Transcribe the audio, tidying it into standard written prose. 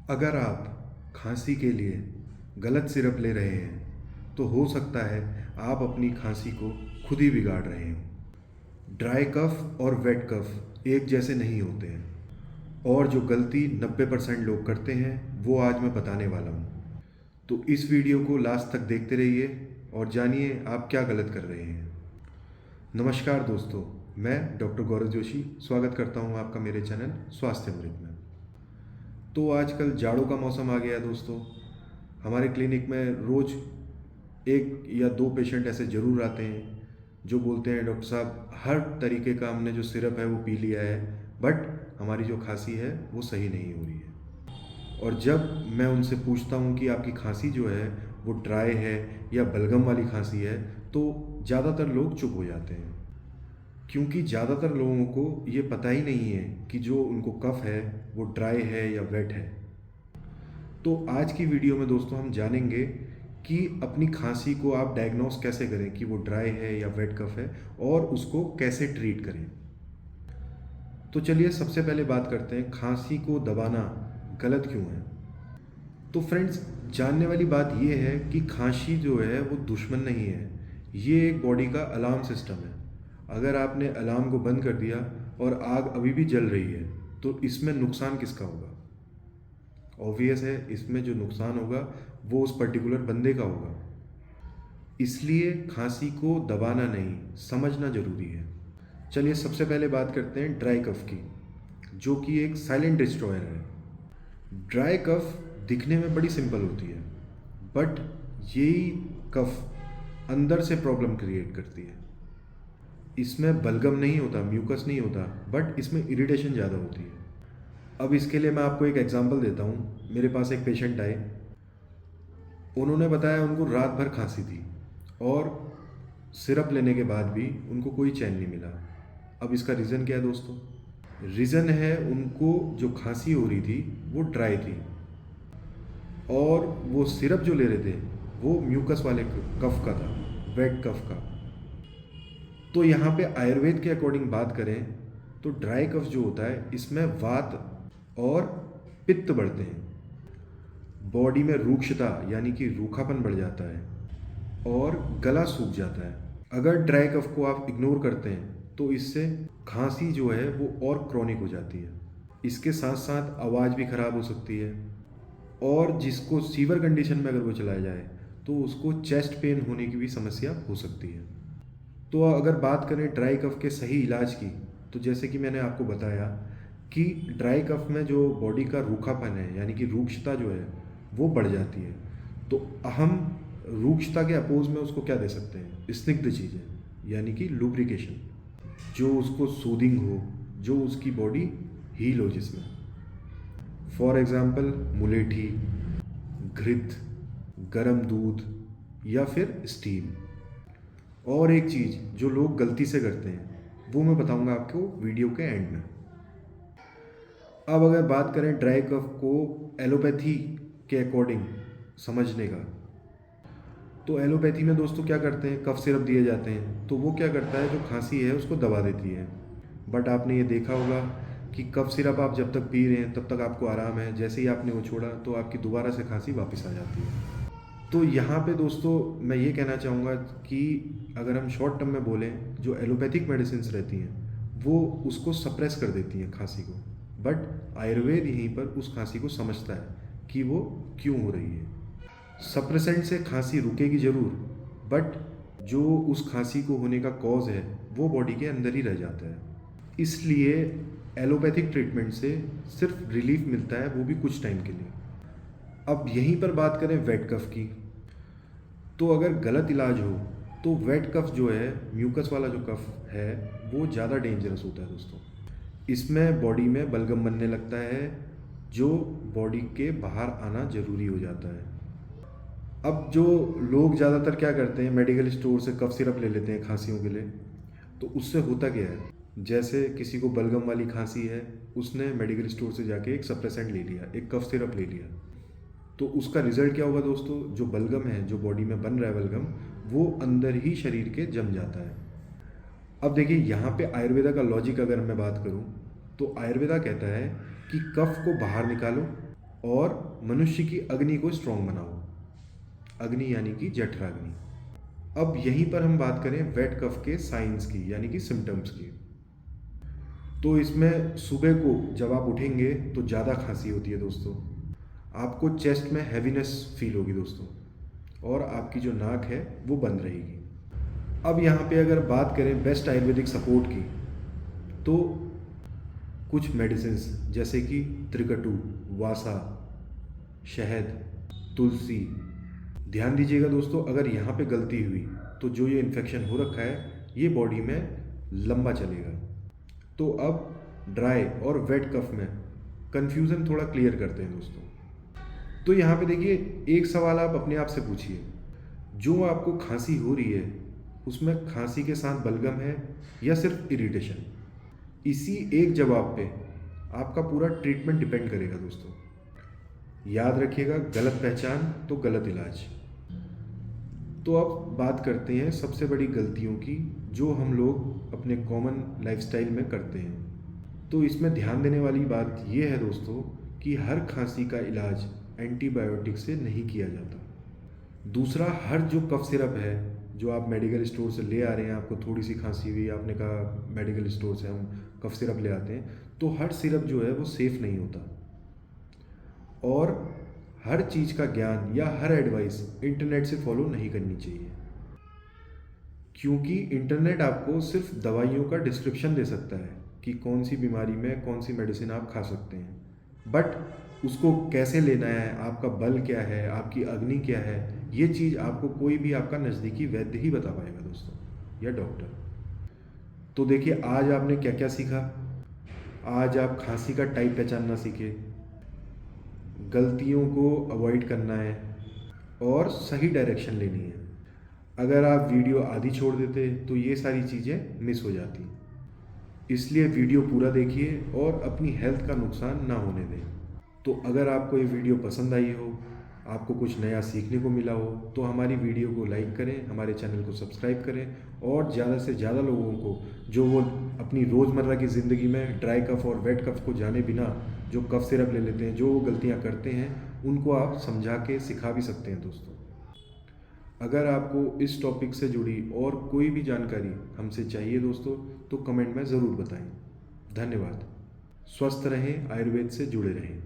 अगर आप खांसी के लिए गलत सिरप ले रहे हैं तो हो सकता है आप अपनी खांसी को खुद ही बिगाड़ रहे हो। ड्राई कफ और वेट कफ एक जैसे नहीं होते हैं और जो गलती 90% लोग करते हैं वो आज मैं बताने वाला हूँ। तो इस वीडियो को लास्ट तक देखते रहिए और जानिए आप क्या गलत कर रहे हैं। नमस्कार दोस्तों, मैं डॉक्टर गौरव जोशी स्वागत करता हूँ आपका मेरे चैनल स्वास्थ्य अमृत में। तो आजकल जाड़ों का मौसम आ गया है दोस्तों। हमारे क्लिनिक में रोज़ एक या दो पेशेंट ऐसे ज़रूर आते हैं जो बोलते हैं डॉक्टर साहब हर तरीके का हमने जो सिरप है वो पी लिया है, बट हमारी जो खांसी है वो सही नहीं हो रही है। और जब मैं उनसे पूछता हूँ कि आपकी खांसी जो है वो ड्राई है या बलगम वाली खांसी है, तो ज़्यादातर लोग चुप हो जाते हैं, क्योंकि ज़्यादातर लोगों को ये पता ही नहीं है कि जो उनको कफ है वो ड्राई है या वेट है। तो आज की वीडियो में दोस्तों हम जानेंगे कि अपनी खांसी को आप डायग्नोस कैसे करें कि वो ड्राई है या वेट कफ है और उसको कैसे ट्रीट करें। तो चलिए सबसे पहले बात करते हैं खांसी को दबाना गलत क्यों है। तो फ्रेंड्स, जानने वाली बात यह है कि खांसी जो है वो दुश्मन नहीं है, ये एक बॉडी का अलार्म सिस्टम है। अगर आपने अलार्म को बंद कर दिया और आग अभी भी जल रही है तो इसमें नुकसान किसका होगा? ऑब्वियस है, इसमें जो नुकसान होगा वो उस पर्टिकुलर बंदे का होगा। इसलिए खांसी को दबाना नहीं, समझना ज़रूरी है। चलिए सबसे पहले बात करते हैं ड्राई कफ की, जो कि एक साइलेंट डिस्ट्रॉयर है। ड्राई कफ दिखने में बड़ी सिंपल होती है, बट यही कफ अंदर से प्रॉब्लम क्रिएट करती है। इसमें बलगम नहीं होता, म्यूकस नहीं होता, बट इसमें इरिटेशन ज़्यादा होती है। अब इसके लिए मैं आपको एक एग्जांपल देता हूँ। मेरे पास एक पेशेंट आए, उन्होंने बताया उनको रात भर खांसी थी और सिरप लेने के बाद भी उनको कोई चैन नहीं मिला। अब इसका रीज़न क्या है दोस्तों? रीज़न है उनको जो खांसी हो रही थी वो ड्राई थी और वो सिरप जो ले रहे थे वो म्यूकस वाले कफ का था, वेट कफ का। तो यहाँ पे आयुर्वेद के अकॉर्डिंग बात करें तो ड्राई कफ जो होता है इसमें वात और पित्त बढ़ते हैं, बॉडी में रूक्षता यानी कि रूखापन बढ़ जाता है और गला सूख जाता है। अगर ड्राई कफ को आप इग्नोर करते हैं तो इससे खांसी जो है वो और क्रॉनिक हो जाती है। इसके साथ साथ आवाज़ भी ख़राब हो सकती है और जिसको सीवर कंडीशन में अगर वो चलाया जाए तो उसको चेस्ट पेन होने की भी समस्या हो सकती है। तो अगर बात करें ड्राई कफ के सही इलाज की, तो जैसे कि मैंने आपको बताया कि ड्राई कफ में जो बॉडी का रूखापन है यानी कि रूक्षता जो है वो बढ़ जाती है। तो हम रूक्षता के अपोज में उसको क्या दे सकते हैं? स्निग्ध चीज़ें, यानी कि लुब्रिकेशन, जो उसको सूदिंग हो, जो उसकी बॉडी हील हो जिसमें। फॉर एग्ज़ाम्पल मुलेठी, घृत, गरम दूध या फिर स्टीम। और एक चीज़ जो लोग गलती से करते हैं वो मैं बताऊंगा आपको वीडियो के एंड में। अब अगर बात करें ड्राई कफ को एलोपैथी के अकॉर्डिंग समझने का, तो एलोपैथी में दोस्तों क्या करते हैं, कफ सिरप दिए जाते हैं तो वो क्या करता है, जो खांसी है उसको दबा देती है। बट आपने ये देखा होगा कि कफ सिरप आप जब तक पी रहे हैं तब तक आपको आराम है, जैसे ही आपने वो छोड़ा तो आपकी दोबारा से खांसी वापस आ जाती है। तो यहाँ पे दोस्तों मैं ये कहना चाहूँगा कि अगर हम शॉर्ट टर्म में बोलें, जो एलोपैथिक मेडिसिन्स रहती हैं वो उसको सप्रेस कर देती हैं खांसी को, बट आयुर्वेद यहीं पर उस खांसी को समझता है कि वो क्यों हो रही है। सप्रेसेंट से खांसी रुकेगी ज़रूर, बट जो उस खांसी को होने का कॉज है वो बॉडी के अंदर ही रह जाता है। इसलिए एलोपैथिक ट्रीटमेंट से सिर्फ रिलीफ मिलता है, वो भी कुछ टाइम के लिए। अब यहीं पर बात करें वेट कफ की, तो अगर गलत इलाज हो तो वेट कफ जो है, म्यूकस वाला जो कफ है, वो ज़्यादा डेंजरस होता है दोस्तों। इसमें बॉडी में बलगम बनने लगता है जो बॉडी के बाहर आना ज़रूरी हो जाता है। अब जो लोग ज़्यादातर क्या करते हैं, मेडिकल स्टोर से कफ सिरप ले लेते हैं खांसियों के लिए। तो उससे होता क्या है, जैसे किसी को बलगम वाली खांसी है, उसने मेडिकल स्टोर से जाके एक सप्रेसेंट ले लिया, एक कफ सिरप ले लिया, तो उसका रिजल्ट क्या होगा दोस्तों? जो बलगम है, जो बॉडी में बन रहा है बलगम, वो अंदर ही शरीर के जम जाता है। अब देखिए यहाँ पे आयुर्वेदा का लॉजिक अगर मैं बात करूँ तो आयुर्वेदा कहता है कि कफ को बाहर निकालो और मनुष्य की अग्नि को स्ट्रॉन्ग बनाओ। अग्नि यानी कि जठराग्नि। अब यहीं पर हम बात करें वेट कफ के साइंस की यानी कि सिम्टम्स की। तो इसमें सुबह को जब आप उठेंगे तो ज़्यादा खांसी होती है दोस्तों, आपको चेस्ट में हैवीनेस फील होगी दोस्तों, और आपकी जो नाक है वो बंद रहेगी। अब यहाँ पे अगर बात करें बेस्ट आयुर्वेदिक सपोर्ट की, तो कुछ मेडिसिन्स जैसे कि त्रिकटु, वासा, शहद, तुलसी। ध्यान दीजिएगा दोस्तों, अगर यहाँ पे गलती हुई तो जो ये इन्फेक्शन हो रखा है ये बॉडी में लंबा चलेगा। तो अब ड्राई और वेट कफ में कन्फ्यूज़न थोड़ा क्लियर करते हैं दोस्तों। तो यहाँ पे देखिए, एक सवाल आप अपने आप से पूछिए, जो आपको खांसी हो रही है उसमें खांसी के साथ बलगम है या सिर्फ इरिटेशन? इसी एक जवाब पे आपका पूरा ट्रीटमेंट डिपेंड करेगा दोस्तों। याद रखिएगा, गलत पहचान तो गलत इलाज। तो अब बात करते हैं सबसे बड़ी गलतियों की जो हम लोग अपने कॉमन लाइफस्टाइल में करते हैं। तो इसमें ध्यान देने वाली बात यह है दोस्तों कि हर खांसी का इलाज एंटीबायोटिक से नहीं किया जाता। दूसरा, हर जो कफ सिरप है जो आप मेडिकल स्टोर से ले आ रहे हैं, आपको थोड़ी सी खांसी हुई, आपने कहा मेडिकल स्टोर से हम कफ सिरप ले आते हैं, तो हर सिरप जो है वो सेफ़ नहीं होता। और हर चीज़ का ज्ञान या हर एडवाइस इंटरनेट से फॉलो नहीं करनी चाहिए, क्योंकि इंटरनेट आपको सिर्फ दवाइयों का डिस्क्रिप्शन दे सकता है कि कौन सी बीमारी में कौन सी मेडिसिन आप खा सकते हैं, बट उसको कैसे लेना है, आपका बल क्या है, आपकी अग्नि क्या है, ये चीज़ आपको कोई भी आपका नज़दीकी वैद्य ही बता पाएगा दोस्तों, या डॉक्टर। तो देखिए, आज आपने क्या क्या सीखा। आज आप खांसी का टाइप पहचानना सीखे, गलतियों को अवॉइड करना है और सही डायरेक्शन लेनी है। अगर आप वीडियो आधी छोड़ देते तो ये सारी चीज़ें मिस हो जाती। इसलिए वीडियो पूरा देखिए और अपनी हेल्थ का नुकसान ना होने दें। तो अगर आपको ये वीडियो पसंद आई हो, आपको कुछ नया सीखने को मिला हो, तो हमारी वीडियो को लाइक करें, हमारे चैनल को सब्सक्राइब करें और ज़्यादा से ज़्यादा लोगों को जो वो अपनी रोज़मर्रा की ज़िंदगी में ड्राई कफ और वेट कफ को जाने बिना जो कफ सिरप ले लेते हैं, जो वो गलतियाँ करते हैं, उनको आप समझा के सिखा भी सकते हैं दोस्तों। अगर आपको इस टॉपिक से जुड़ी और कोई भी जानकारी हमसे चाहिए दोस्तों, तो कमेंट में ज़रूर बताएं। धन्यवाद। स्वस्थ रहें, आयुर्वेद से जुड़े रहें।